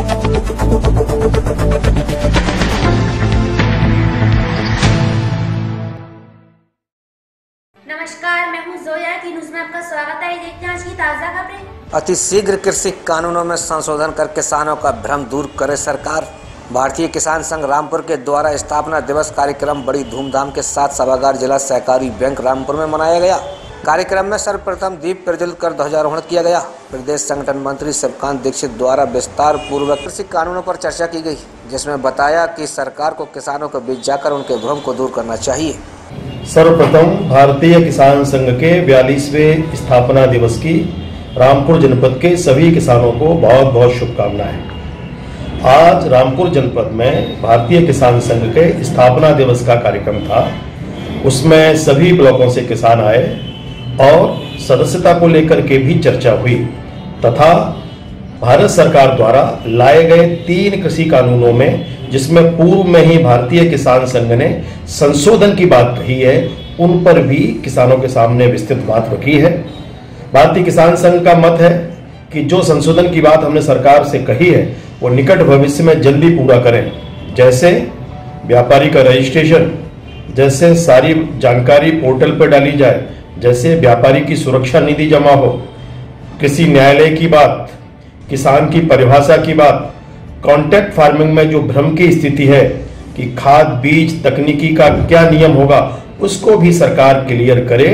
नमस्कार, मैं हूं जोया की न्यूज़ में आपका स्वागत है। देखते हैं आज की ताज़ा खबरें। अति शीघ्र कृषि कानूनों में संशोधन कर किसानों का भ्रम दूर करे सरकार। भारतीय किसान संघ रामपुर के द्वारा स्थापना दिवस कार्यक्रम बड़ी धूमधाम के साथ सभागार जिला सहकारी बैंक रामपुर में मनाया गया। कार्यक्रम में सर्वप्रथम दीप प्रज्वलित कर ध्वजारोहण किया गया। प्रदेश संगठन मंत्री शिवकांत दीक्षित द्वारा विस्तार पूर्वक कृषि कानूनों पर चर्चा की गई, जिसमें बताया कि सरकार को किसानों के बीच जाकर उनके भ्रम को दूर करना चाहिए। सर्वप्रथम भारतीय किसान संघ के 42वें स्थापना दिवस की रामपुर जनपद के सभी किसानों को बहुत बहुत शुभकामनाएं। आज रामपुर जनपद में भारतीय किसान संघ के स्थापना दिवस का कार्यक्रम था। उसमें सभी ब्लॉकों से किसान आए और सदस्यता को लेकर के भी चर्चा हुई तथा भारत सरकार द्वारा लाए गए 3 कृषि कानूनों में, जिसमें पूर्व में ही भारतीय किसान संघ ने संशोधन की बात कही है, उन पर भी किसानों के सामने विस्तृत बात रखी है। भारतीय किसान संघ का मत है कि जो संशोधन की बात हमने सरकार से कही है वो निकट भविष्य में जल्दी पूरा करें। जैसे व्यापारी का रजिस्ट्रेशन, जैसे सारी जानकारी पोर्टल पर डाली जाए, जैसे व्यापारी की सुरक्षा निधि जमा हो, कृषि न्यायालय की बात, किसान की परिभाषा की बात, कॉन्ट्रैक्ट फार्मिंग में जो भ्रम की स्थिति है कि खाद बीज तकनीकी का क्या नियम होगा, उसको भी सरकार क्लियर करे।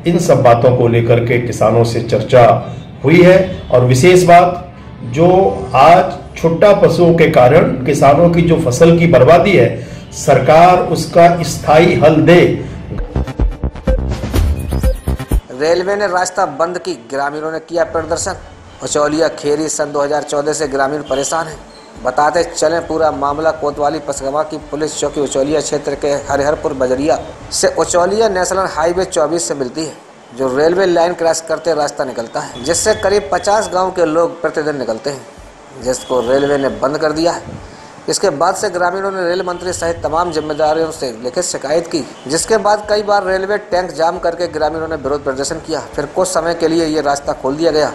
इन सब बातों को लेकर के किसानों से चर्चा हुई है। और विशेष बात, जो आज छुट्टा पशुओं के कारण किसानों की जो फसल की बर्बादी है, सरकार उसका स्थायी हल दे। रेलवे ने रास्ता बंद की, ग्रामीणों ने किया प्रदर्शन। उचौलिया खेरी सन 2014 से ग्रामीण परेशान हैं। बताते चलें पूरा मामला कोतवाली पसगवा की पुलिस चौकी उचौलिया क्षेत्र के हरिहरपुर बजरिया से उचौलिया नेशनल हाईवे 24 से मिलती है, जो रेलवे लाइन क्रॉस करते रास्ता निकलता है, जिससे करीब 50 गांव के लोग प्रतिदिन निकलते हैं, जिसको रेलवे ने बंद कर दिया है। इसके बाद से ग्रामीणों ने रेल मंत्री सहित तमाम जिम्मेदारियों से लिखित शिकायत की, जिसके बाद कई बार रेलवे टैंक जाम करके ग्रामीणों ने विरोध प्रदर्शन किया। फिर कुछ समय के लिए ये रास्ता खोल दिया गया,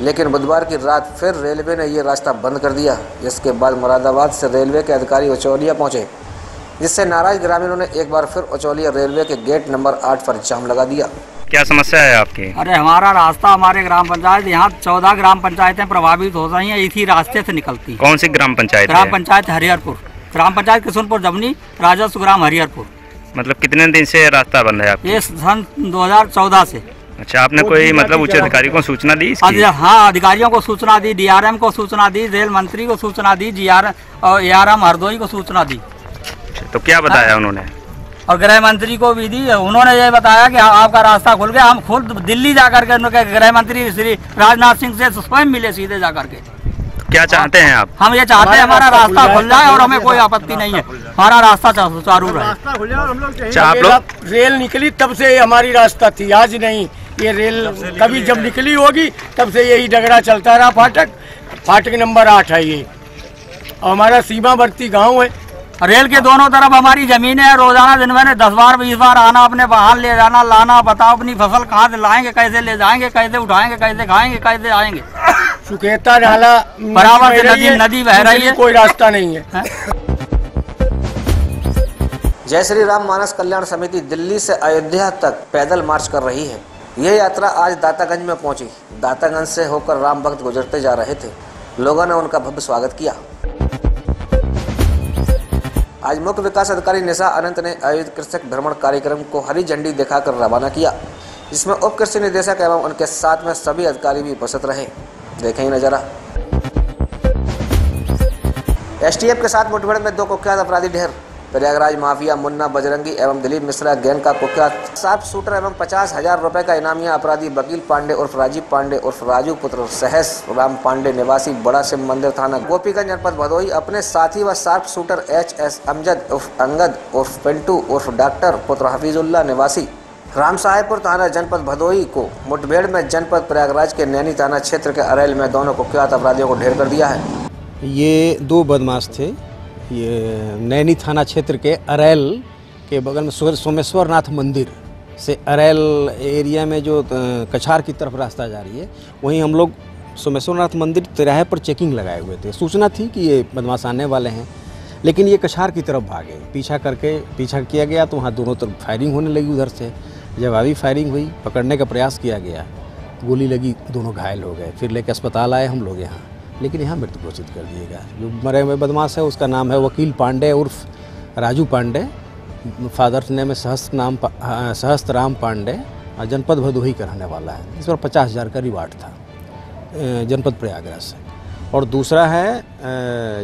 लेकिन बुधवार की रात फिर रेलवे ने ये रास्ता बंद कर दिया। जिसके बाद मुरादाबाद से रेलवे के अधिकारी उचौलिया पहुंचे, जिससे नाराज ग्रामीणों ने एक बार फिर उचौलिया रेलवे के गेट नंबर 8 पर जाम लगा दिया। क्या समस्या है आपकी? अरे हमारा रास्ता, हमारे ग्राम पंचायत, यहाँ 14 ग्राम पंचायतें प्रभावित हो रही हैं, इसी रास्ते से निकलती। कौन सी ग्राम पंचायत? ग्राम पंचायत हरिहरपुर, ग्राम पंचायत किशनपुर जमनी, राजस्व ग्राम हरिहरपुर। मतलब कितने दिन से रास्ता बंद है आपका? ये सन 2014 से। अच्छा, आपने कोई मतलब उच्च अधिकारी को सूचना दी इसकी? हाँ, अधिकारियों को सूचना दी, DRM को सूचना दी, रेल मंत्री को सूचना दी, और ARM हरदोई को सूचना दी। तो क्या बताया उन्होंने? और गृह मंत्री को भी दी। उन्होंने ये बताया कि आपका रास्ता खुल गया। हम खुद दिल्ली जाकर के गृह मंत्री श्री राजनाथ सिंह से स्वयं मिले सीधे जाकर के। क्या चाहते हैं आप? हम ये चाहते हैं हमारा रास्ता खुल जाए और हमें कोई आपत्ति नहीं है, हमारा रास्ता चालू रहे। आप लोग रेल निकली तब से हमारी रास्ता थी, आज नहीं। ये रेल कभी जब निकली होगी तब से यही डगरा चलता रहा। फाटक नंबर 8 है ये, और हमारा सीमावर्ती गांव है। रेल के दोनों तरफ हमारी जमीन है। रोजाना दिन में 10 बार 20 बार आना, अपने वाहन ले जाना लाना। बताओ अपनी फसल कहाँ से लाएंगे, कैसे ले जाएंगे, कैसे उठाएंगे, कैसे खाएंगे, कैसे आएंगे। सुकेता नाला बराबर से नदी बह रही है, कोई रास्ता नहीं है। जय श्री राम मानस कल्याण समिति दिल्ली से अयोध्या तक पैदल मार्च कर रही है। यह यात्रा आज दातागंज में पहुंची। दातागंज से होकर राम भक्त गुजरते जा रहे थे। लोगों ने उनका भव्य स्वागत किया। आज मुख्य विकास अधिकारी निशा अनंत ने आयोजित कृषक भ्रमण कार्यक्रम को हरी झंडी दिखाकर रवाना किया, जिसमें उप कृषि निदेशक एवं उनके साथ में सभी अधिकारी भी उपस्थित रहे। देखें ही नजारा। STF के साथ मुठभेड़ में 2 कुख्यात अपराधी ढेर। प्रयागराज माफिया मुन्ना बजरंगी एवं दिलीप मिश्रा गैंग का कुख्यात शार्प शूटर एवं 50,000 रुपए का इनामिया अपराधी वकील पांडे उर्फ राजीव पांडे उर्फ राजू पुत्र सहस राम पांडे निवासी बड़ा शिव मंदिर थाना गोपीगंज जनपद भदोही अपने साथी व शार्प शूटर HS अमजद उर्फ अंगद उर्फ पिंटू उर्फ डॉक्टर पुत्र हफीजुल्लाह निवासी राम साहेबपुर थाना जनपद भदोही को मुठभेड़ में जनपद प्रयागराज के नैनी थाना क्षेत्र के अरेल में दोनों कुख्यात अपराधियों को ढेर कर दिया है। ये 2 बदमाश थे। ये नैनी थाना क्षेत्र के अरेल के बगल में सोमेश्वर नाथ मंदिर से अरेल एरिया में जो कछार की तरफ रास्ता जा रही है, वहीं हम लोग सोमेश्वरनाथ मंदिर तिराहे पर चेकिंग लगाए हुए थे। सूचना थी कि ये बदमाश आने वाले हैं, लेकिन ये कछार की तरफ भागे। पीछा किया गया तो वहाँ दोनों तरफ फायरिंग होने लगी। उधर से जवाबी फायरिंग हुई, पकड़ने का प्रयास किया गया, गोली लगी, दोनों घायल हो गए। फिर लेकर अस्पताल आए हम लोग यहाँ, लेकिन यहाँ मृत घोषित कर दिएगा। जो मरे हुए बदमाश है उसका नाम है वकील पांडे उर्फ राजू पांडे, फादर्स नेम है सहस्त्रराम पांडे, जनपद भदोही का रहने वाला है। इस पर 50,000 का रिवार्ड था जनपद प्रयागराज से। और दूसरा है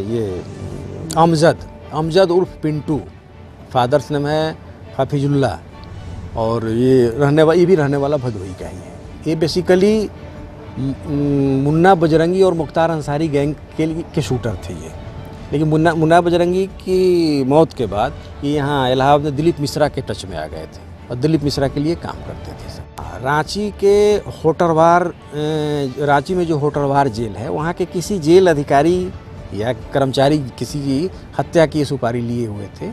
ये अमजद उर्फ पिंटू, फादर्स नेम है हाफिजुल्ला, और ये भी रहने वाला भदोही का ही है। ये बेसिकली मुन्ना बजरंगी और मुख्तार अंसारी गैंग के शूटर थे ये। लेकिन मुन्ना बजरंगी की मौत के बाद ये यहाँ इलाहाबाद में दिलीप मिश्रा के टच में आ गए थे और दिलीप मिश्रा के लिए काम करते थे। रांची में जो होटरवार जेल है, वहाँ के किसी जेल अधिकारी या कर्मचारी किसी की हत्या की सुपारी लिए हुए थे।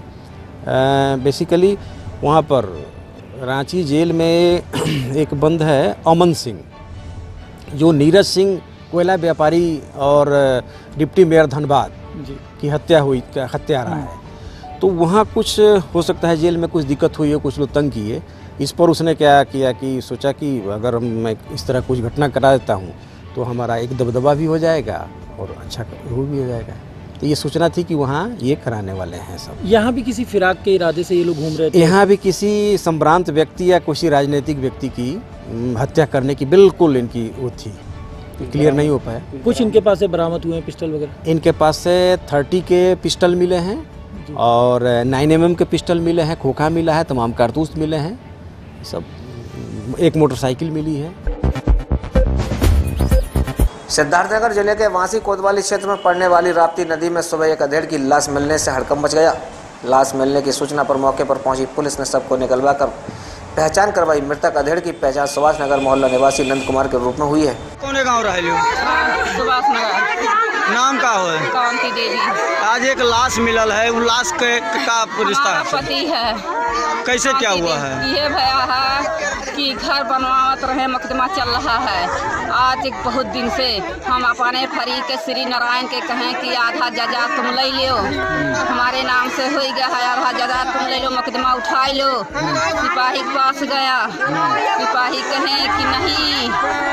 बेसिकली वहाँ पर रांची जेल में एक बंद है अमन सिंह, जो नीरज सिंह कोयला व्यापारी और डिप्टी मेयर धनबाद की हत्या रहा है। तो वहाँ कुछ हो सकता है जेल में कुछ दिक्कत हुई है, कुछ लोग तंग किए। इस पर उसने क्या किया कि सोचा कि अगर मैं इस तरह कुछ घटना करा देता हूँ तो हमारा एक दबदबा भी हो जाएगा और अच्छा वो भी हो जाएगा। तो ये सूचना थी कि वहाँ ये कराने वाले हैं सब। यहाँ भी किसी फिराक के इरादे से ये लोग घूम रहे थे? यहाँ भी किसी संभ्रांत व्यक्ति या किसी राजनीतिक व्यक्ति की हत्या करने की बिल्कुल इनकी वो थी, क्लियर नहीं हो पाया। कुछ इनके पास से बरामद हुए हैं पिस्टल वगैरह? इनके पास से 30 के पिस्टल मिले हैं और 9mm के पिस्टल मिले हैं, खोखा मिला है, तमाम कारतूस मिले हैं, सब एक मोटरसाइकिल मिली है। सिद्धार्थनगर जिले के वासी कोतवाली क्षेत्र में पड़ने वाली राप्ती नदी में सुबह एक अधेड़ की लाश मिलने से हड़कंप मच गया। लाश मिलने की सूचना पर मौके पर पहुंची पुलिस ने सबको निकलवाकर पहचान करवाई। मृतक अधेड़ की पहचान सुभाष नगर मोहल्ला निवासी नंद कुमार के रूप में हुई है। कौन गाँव रहे सुभाष नगर। नाम का हो? कांति देवी। आज एक लाश मिलल है, वो लाश का रिश्ता है? पति है। कैसे क्या हुआ है? ये भया है कि घर बनवावत रहे, मुकदमा चल रहा है। आज एक बहुत दिन से हम अपने फरी के श्री नारायण के कहें कि आधा जजा तुम ले लो, हमारे नाम से हो गया है, आधा जजा तुम ले लो, मुकदमा उठा लो। सिपाही के पास गया, सिपाही कहें कि नहीं।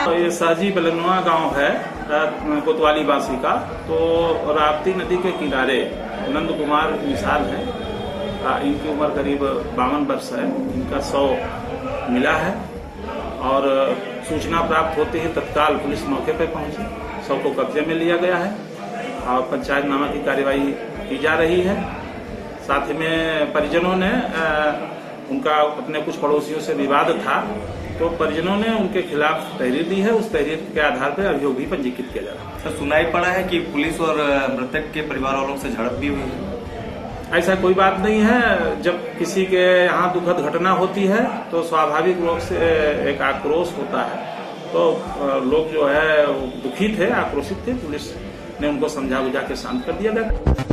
तो ये साजी बलनुआ गांव है कोतवाली बासी का। तो राप्ती नदी के किनारे नंद कुमार मिसाल है, इनकी उम्र करीब 52 वर्ष है। इनका 100 मिला है और सूचना प्राप्त होते ही तत्काल पुलिस मौके पर पहुंची, 100 को कब्जे में लिया गया है और पंचायतनामा की कार्यवाही की जा रही है। साथ ही में परिजनों ने उनका अपने कुछ पड़ोसियों से विवाद था, तो परिजनों ने उनके खिलाफ तहरीर दी है। उस तहरीर के आधार पर अभियोग भी पंजीकृत किया जा रहा है। सर, सुनाई पड़ा है कि पुलिस और मृतक के परिवार वालों से झड़प भी हुई है? ऐसा कोई बात नहीं है। जब किसी के यहाँ दुखद घटना होती है तो स्वाभाविक रूप से एक आक्रोश होता है। तो लोग जो है दुखित थे, आक्रोशित थे। पुलिस ने उनको समझा बुझा के शांत कर दिया गया।